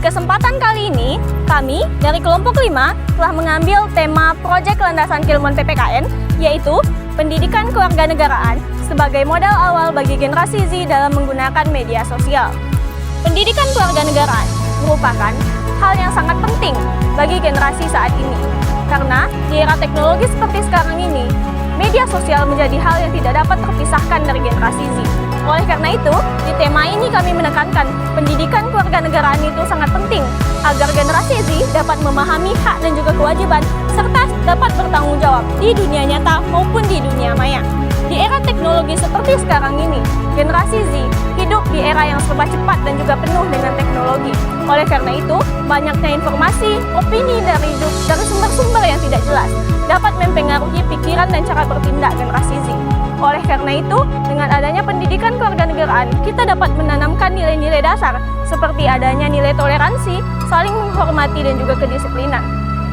Kesempatan kali ini, kami dari kelompok 5 telah mengambil tema Proyek Landasan Keilmuan PPKN, yaitu Pendidikan Kewarganegaraan sebagai modal awal bagi generasi Z dalam menggunakan media sosial. Pendidikan kewarganegaraan merupakan hal yang sangat penting bagi generasi saat ini, karena di era teknologi seperti sekarang ini, media sosial menjadi hal yang tidak dapat terpisahkan dari generasi Z. Oleh karena itu, di tema ini kami menekankan pendidikan kewarganegaraan itu sangat penting agar generasi Z dapat memahami hak dan juga kewajiban serta dapat bertanggung jawab di dunia nyata maupun di dunia maya. Di era teknologi seperti sekarang ini, generasi Z hidup di era yang serba cepat dan juga penuh dengan teknologi. Oleh karena itu, banyaknya informasi, opini dari sumber-sumber yang tidak jelas dapat mempengaruhi pikiran dan cara bertindak generasi Z. Oleh karena itu, dengan adanya pendidikan kewarganegaraan, kita dapat menanamkan nilai-nilai dasar seperti adanya nilai toleransi, saling menghormati, dan juga kedisiplinan.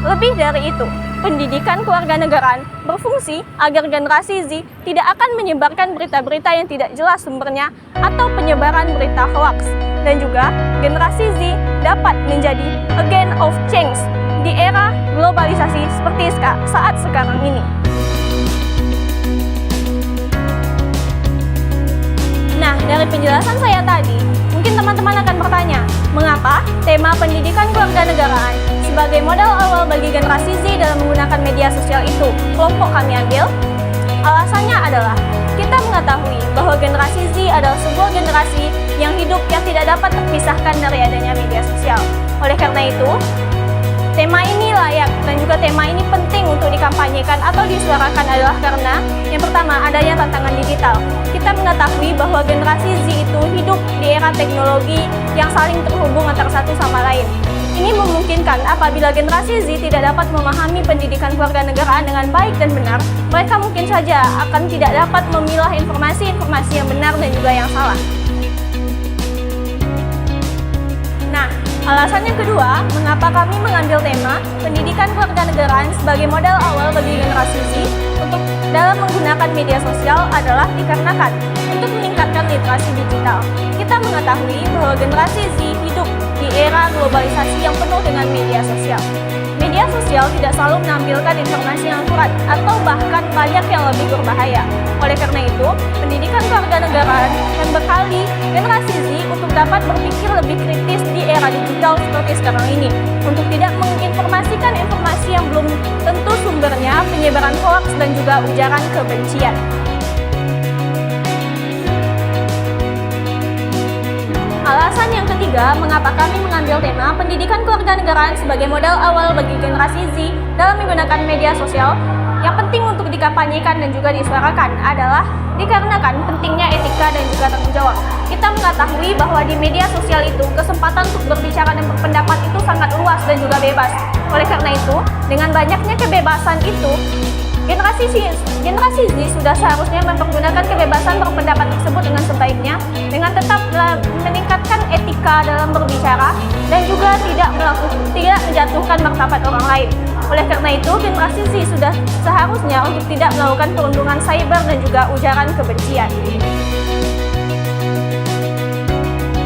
Lebih dari itu, pendidikan kewarganegaraan berfungsi agar generasi Z tidak akan menyebarkan berita-berita yang tidak jelas sumbernya atau penyebaran berita hoaks. Dan juga, generasi Z dapat menjadi agent of change di era globalisasi seperti saat sekarang ini. Nah, dari penjelasan saya tadi, mungkin teman-teman akan bertanya, mengapa tema pendidikan kewarganegaraan sebagai modal awal bagi generasi Z dalam menggunakan media sosial itu kelompok kami ambil? Alasannya adalah, kita mengetahui bahwa generasi Z adalah sebuah generasi yang hidup yang tidak dapat terpisahkan dari adanya media sosial. Oleh karena itu, tema ini layak dan juga tema ini penting untuk dikampanyekan atau disuarakan adalah karena yang pertama, adanya tantangan digital. Kita mengetahui bahwa generasi Z itu hidup di era teknologi yang saling terhubung antara satu sama lain. Ini memungkinkan apabila generasi Z tidak dapat memahami pendidikan kewarganegaraan dengan baik dan benar, mereka mungkin saja akan tidak dapat memilah informasi-informasi yang benar dan juga yang salah. Nah, alasan yang kedua, mengapa kami mengambil tema pendidikan kewarganegaraan sebagai modal awal bagi generasi Z untuk dalam menggunakan media sosial adalah dikarenakan untuk meningkatkan literasi digital. Kita mengetahui bahwa generasi Z hidup di era globalisasi yang penuh dengan media sosial. Media sosial tidak selalu menampilkan informasi yang akurat atau bahkan banyak yang lebih berbahaya. Oleh karena itu, pendidikan kewarganegaraan akan bekali generasi Z untuk dapat berpikir lebih kritis di era digital seperti sekarang ini, untuk tidak menginformasikan informasi yang belum tentu sumbernya, penyebaran hoaks dan juga ujaran kebencian. Alasan yang ketiga, mengapa kami mengambil tema pendidikan kewarganegaraan sebagai modal awal bagi generasi Z dalam menggunakan media sosial yang penting untuk dikampanyekan dan juga disuarakan adalah dikarenakan pentingnya etika dan juga tanggung jawab. Kita mengetahui bahwa di media sosial itu kesempatan untuk berbicara dan berpendapat itu sangat luas dan juga bebas. Oleh karena itu, dengan banyaknya kebebasan itu, generasi Z sudah seharusnya mempergunakan kebebasan berpendapat tersebut dengan sebaiknya, dengan tetap meningkatkan etika dalam berbicara dan juga tidak menjatuhkan martabat orang lain. Oleh karena itu, generasi Z sudah seharusnya untuk tidak melakukan perundungan cyber dan juga ujaran kebencian.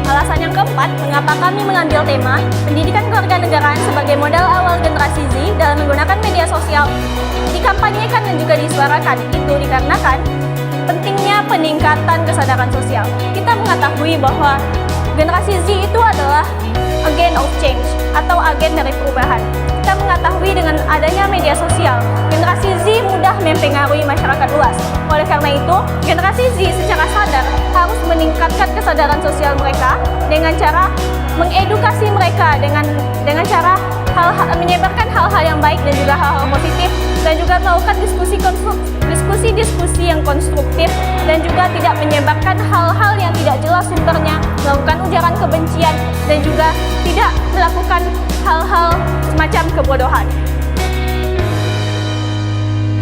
Alasan yang keempat, mengapa kami mengambil tema pendidikan kewarganegaraan sebagai modal awal generasi Z dalam menggunakan media sosial dikampanyekan dan juga disuarakan, itu dikarenakan pentingnya peningkatan kesadaran sosial. Kita mengetahui bahwa generasi Z itu adalah agent of change atau agen dari perubahan. Kita mengetahui dengan adanya media sosial, generasi Z mudah mempengaruhi masyarakat luas. Oleh karena itu, generasi Z secara sadar harus meningkatkan kesadaran sosial mereka dengan cara mengedukasi mereka dengan cara menyebarkan hal-hal yang baik dan juga hal-hal positif, dan juga melakukan diskusi yang konstruktif dan juga tidak menyebarkan hal-hal yang tidak jelas sumbernya, melakukan ujaran kebencian dan juga tidak melakukan hal-hal semacam kebodohan.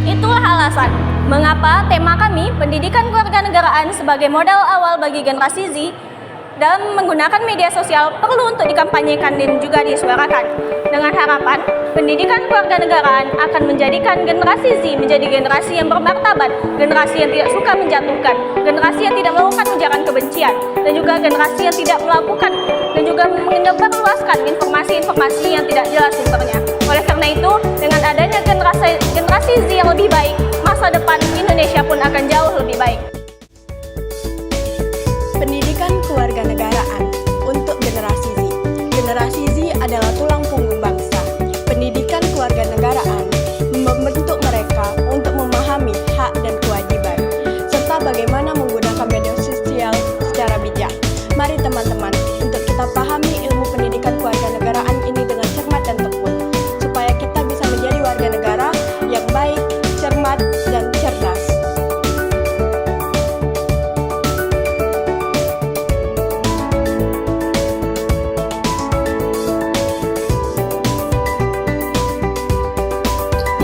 Itulah alasan mengapa tema kami pendidikan kewarganegaraan sebagai modal awal bagi generasi Z dalam menggunakan media sosial perlu untuk dikampanyekan dan juga disuarakan, dengan harapan pendidikan kewarganegaraan akan menjadikan generasi Z menjadi generasi yang bermartabat, generasi yang tidak suka menjatuhkan, generasi yang tidak melakukan ujaran kebencian, dan juga generasi yang tidak melakukan dan juga menyebarluaskan informasi-informasi yang tidak jelas sumbernya. Oleh karena itu, dengan adanya generasi Z yang lebih baik, masa depan Indonesia pun akan jauh lebih baik. Pendidikan kewarganegaraan untuk generasi Z. Generasi Z adalah tulang punggung bangsa. Pendidikan kewarganegaraan membentuk mereka untuk memahami hak dan kewajiban, serta bagaimana menggunakan media sosial secara bijak. Mari teman-teman, untuk kita pahami ilmu pendidikan kewarganegaraan ini dengan cermat dan tekun, supaya kita bisa menjadi warga negara yang baik, cermat, dan cerdas.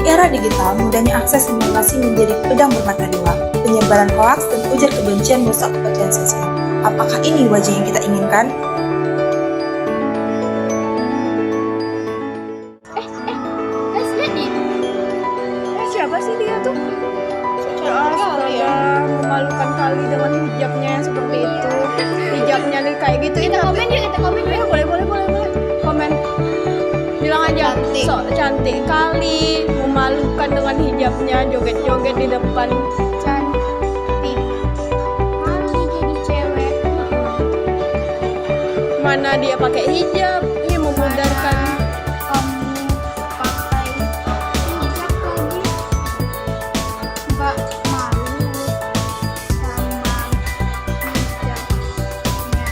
Di era digital, mudahnya akses informasi menjadi pedang bermata dua. Penyebaran hoaks dan ujar kebencian merusak kepercayaan sosial. Apakah ini wajah yang kita inginkan? Guys, lihat nih. Siapa sih dia tuh? Astaga, memalukan kali dengan hijabnya yang seperti itu. Hijabnya nih kayak gitu. Kita komen yuk. Boleh. Komen. Bilang aja, sok cantik kali, memalukan dengan hijabnya, joget-joget di depan. Cantik, malu jadi cewek. Mana dia pakai hijab, ini memudarkan. Kamu pakai hijab lagi, nggak malu sama hijabnya.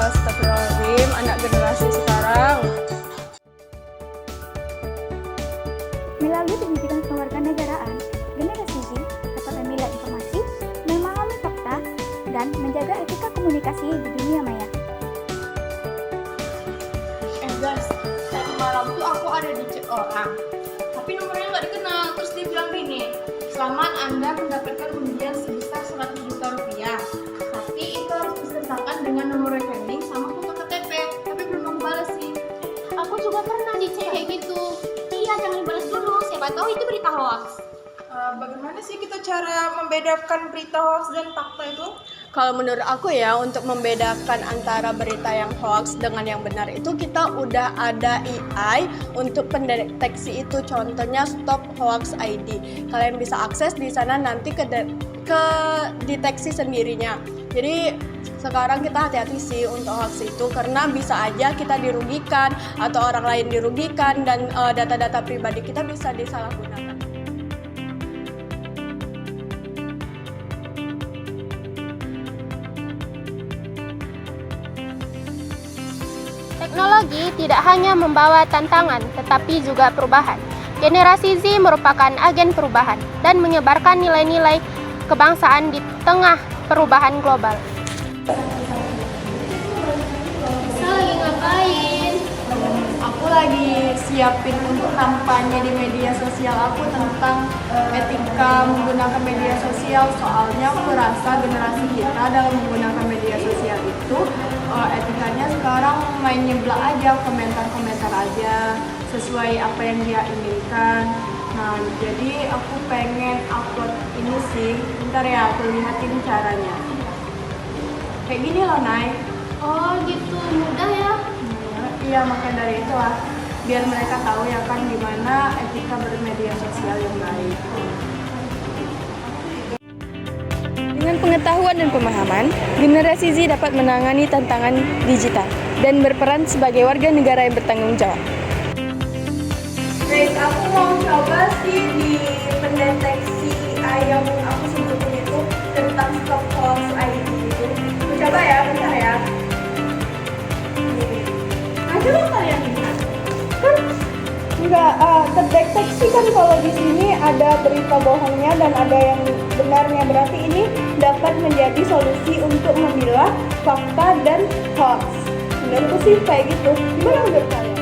Astagfirullahaladzim, anak generasi sekarang. Melalui pendidikan kewarganegaraan, generasi Z dapat memilah informasi, memahami fakta, dan menjaga etika komunikasi di dunia maya. Guys, tadi malam tuh aku ada di chat orang, tapi nomornya nggak dikenal. Terus dia bilang gini, selamat Anda mendapatkan undian sebesar 100 juta rupiah, tapi itu harus disertakan dengan nomor rekening sama foto KTP. Tapi belum aku balas sih. Aku juga pernah di chat kayak gitu. Iya, jangan dibalas dulu, siapa tahu itu berita hoax. Bagaimana sih kita cara membedakan berita hoax dan fakta itu? Kalau menurut aku ya, untuk membedakan antara berita yang hoax dengan yang benar itu kita udah ada AI untuk pendeteksi itu. Contohnya Stop Hoax ID. Kalian bisa akses di sana, nanti ke deteksi sendirinya. Jadi sekarang kita hati-hati sih untuk hoax itu, karena bisa aja kita dirugikan atau orang lain dirugikan, dan data-data pribadi kita bisa disalahgunakan. Teknologi tidak hanya membawa tantangan, tetapi juga perubahan. Generasi Z merupakan agen perubahan dan menyebarkan nilai-nilai kebangsaan di tengah perubahan global. Bisa lagi ngapain? Aku lagi siapin untuk kampanye di media sosial aku tentang etika menggunakan media sosial. Soalnya aku rasa generasi kita dalam menggunakan media sosial itu etikanya sekarang main nyeblak aja, komentar-komentar aja sesuai apa yang dia inginkan. Nah, jadi aku pengen upload ini sih. Bentar ya, aku lihatin caranya. Kayak gini loh, Nay. Oh gitu, mudah ya? Iya, makanya dari itulah biar mereka tahu ya kan gimana etika bermedia sosial yang baik. Dengan pengetahuan dan pemahaman, generasi Z dapat menangani tantangan digital dan berperan sebagai warga negara yang bertanggung jawab. Guys, aku mau coba sih di pendeteksi AI yang aku sebutin itu tentang Stop Hoax ID itu. Aku coba ya, bentar ya. Nah, coba kalian lihat. Kan nggak terdeteksi kan kalau di sini ada berita bohongnya dan ada yang benarnya. Berarti ini dapat menjadi solusi untuk memilah fakta dan hoax. Menurutku sih kayak gitu. Gimana menurut kalian?